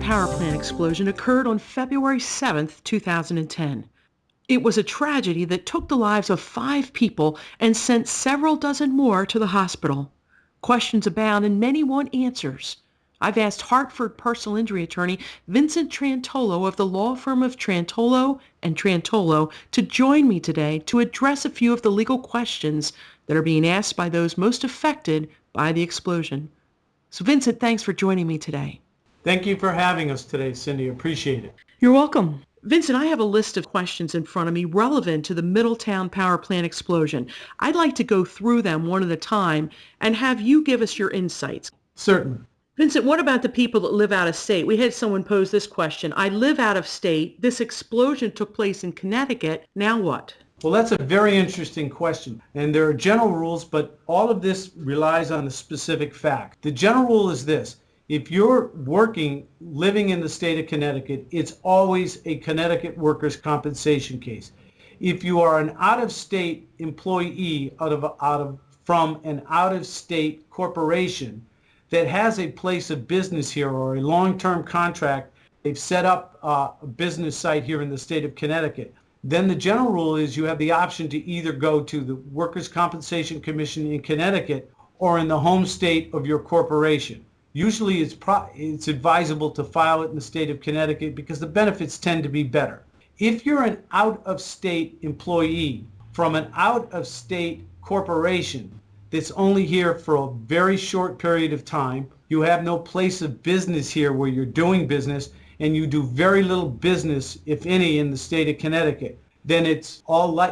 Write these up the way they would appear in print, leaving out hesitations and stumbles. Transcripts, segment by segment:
power plant explosion occurred on February 7, 2010. It was a tragedy that took the lives of 5 people and sent several dozen more to the hospital. Questions abound and many want answers. I've asked Hartford personal injury attorney Vincent Trantolo of the law firm of Trantolo and Trantolo to join me today to address a few of the legal questions that are being asked by those most affected by the explosion. So Vincent, thanks for joining me today. Thank you for having us today, Cindy. Appreciate it. You're welcome. Vincent, I have a list of questions in front of me relevant to the Middletown power plant explosion. I'd like to go through them one at a time and have you give us your insights. Certainly. Vincent, what about the people that live out of state? We had someone pose this question. I live out of state. This explosion took place in Connecticut. Now what? Well, that's a very interesting question. And there are general rules, but all of this relies on the specific fact. The general rule is this. If you're living in the state of Connecticut, it's always a Connecticut workers' compensation case. If you are an out-of-state employee from an out-of-state corporation that has a place of business here or a long-term contract, they've set up a business site here in the state of Connecticut, then the general rule is you have the option to either go to the Workers' Compensation Commission in Connecticut or in the home state of your corporation. Usually it's advisable to file it in the state of Connecticut because the benefits tend to be better. If you're an out-of-state employee from an out-of-state corporation that's only here for a very short period of time, you have no place of business here where you're doing business, and you do very little business, if any, in the state of Connecticut, then it's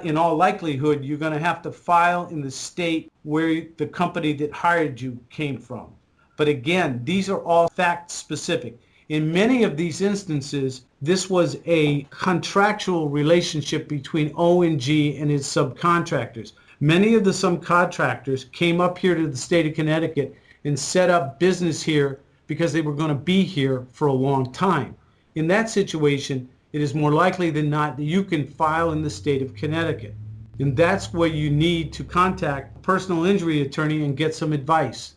in all likelihood you're going to have to file in the state where the company that hired you came from. But again, these are all fact specific. In many of these instances, this was a contractual relationship between O&G and its subcontractors. Many of the subcontractors came up here to the state of Connecticut and set up business here because they were going to be here for a long time. In that situation, it is more likely than not that you can file in the state of Connecticut. And that's where you need to contact a personal injury attorney and get some advice.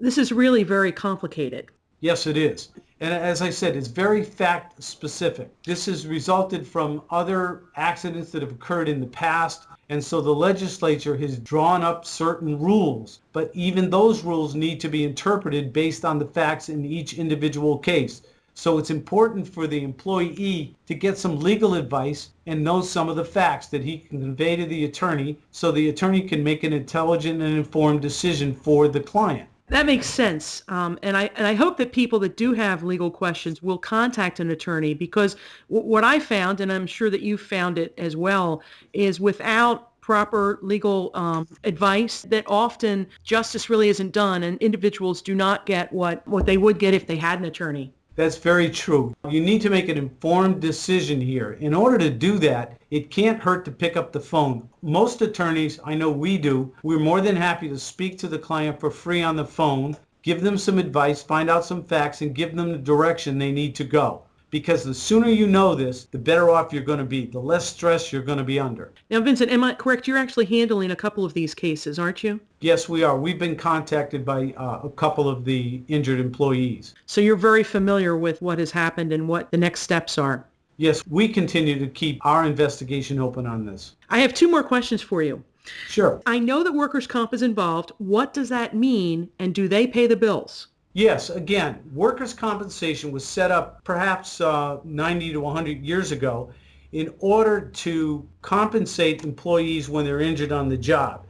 This is really very complicated. Yes, it is. And as I said, it's very fact specific. This has resulted from other accidents that have occurred in the past. And so the legislature has drawn up certain rules, but even those rules need to be interpreted based on the facts in each individual case. So it's important for the employee to get some legal advice and know some of the facts that he can convey to the attorney so the attorney can make an intelligent and informed decision for the client. That makes sense. And I hope that people that do have legal questions will contact an attorney because what I found, and I'm sure that you found it as well, is without proper legal advice that often justice really isn't done and individuals do not get what they would get if they had an attorney. That's very true. You need to make an informed decision here. In order to do that, it can't hurt to pick up the phone. Most attorneys, I know we do, we're more than happy to speak to the client for free on the phone, give them some advice, find out some facts, and give them the direction they need to go. Because the sooner you know this, the better off you're going to be, the less stress you're going to be under. Now, Vincent, am I correct? You're actually handling a couple of these cases, aren't you? Yes, we are. We've been contacted by a couple of the injured employees. So you're very familiar with what has happened and what the next steps are. Yes, we continue to keep our investigation open on this. I have 2 more questions for you. Sure. I know that workers' comp is involved. What does that mean, and do they pay the bills? Yes, again, workers' compensation was set up perhaps 90 to 100 years ago in order to compensate employees when they're injured on the job.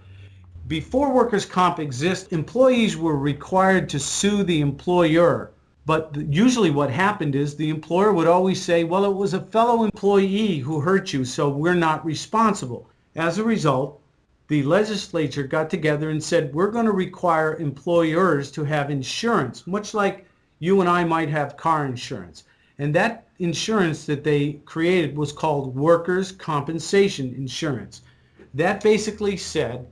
Before workers' comp existed, employees were required to sue the employer. But usually what happened is the employer would always say, well, it was a fellow employee who hurt you, so we're not responsible. As a result, the legislature got together and said, we're going to require employers to have insurance, much like you and I might have car insurance. And that insurance that they created was called workers' compensation insurance. That basically said,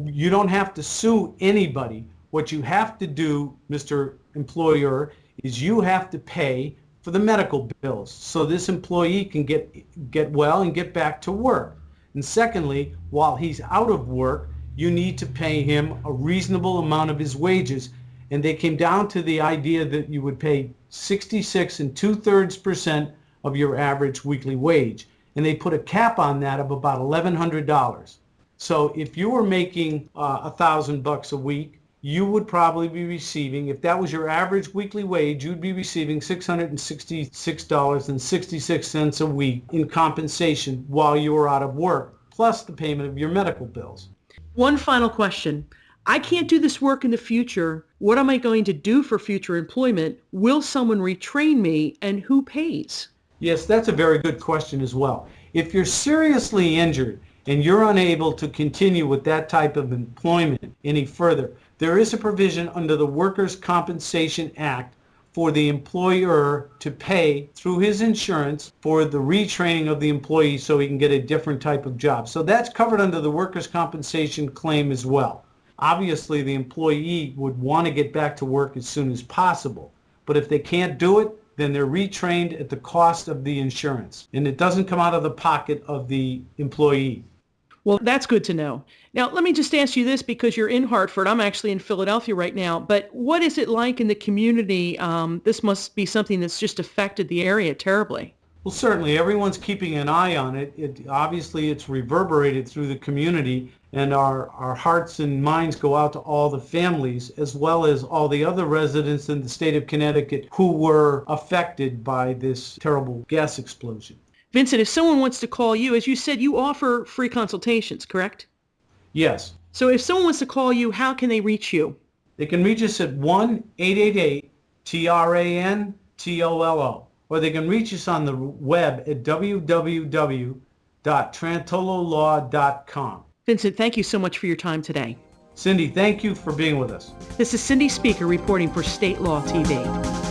you don't have to sue anybody. What you have to do, Mr. Employer, is you have to pay for the medical bills so this employee can get well and get back to work. And secondly, while he's out of work, you need to pay him a reasonable amount of his wages. And they came down to the idea that you would pay 66 and 2/3% of your average weekly wage. And they put a cap on that of about $1,100. So if you were making $1,000 a week, you would probably be receiving, if that was your average weekly wage, you'd be receiving $666.66 a week in compensation while you were out of work, plus the payment of your medical bills. One final question. I can't do this work in the future. What am I going to do for future employment? Will someone retrain me, and who pays? Yes, that's a very good question as well. If you're seriously injured and you're unable to continue with that type of employment any further, there is a provision under the Workers' Compensation Act for the employer to pay through his insurance for the retraining of the employee so he can get a different type of job. So that's covered under the workers' compensation claim as well. Obviously, the employee would want to get back to work as soon as possible. But if they can't do it, then they're retrained at the cost of the insurance. And it doesn't come out of the pocket of the employee. Well, that's good to know. Now, let me just ask you this because you're in Hartford. I'm actually in Philadelphia right now. But what is it like in the community? This must be something that's just affected the area terribly. Well, certainly everyone's keeping an eye on it. Obviously, it's reverberated through the community, and our hearts and minds go out to all the families as well as all the other residents in the state of Connecticut who were affected by this terrible gas explosion. Vincent, if someone wants to call you, as you said, you offer free consultations, correct? Yes. So if someone wants to call you, how can they reach you? They can reach us at 1-888-TRANTOLO, or they can reach us on the web at www.trantololaw.com. Vincent, thank you so much for your time today. Cindy, thank you for being with us. This is Cindy Speaker reporting for State Law TV.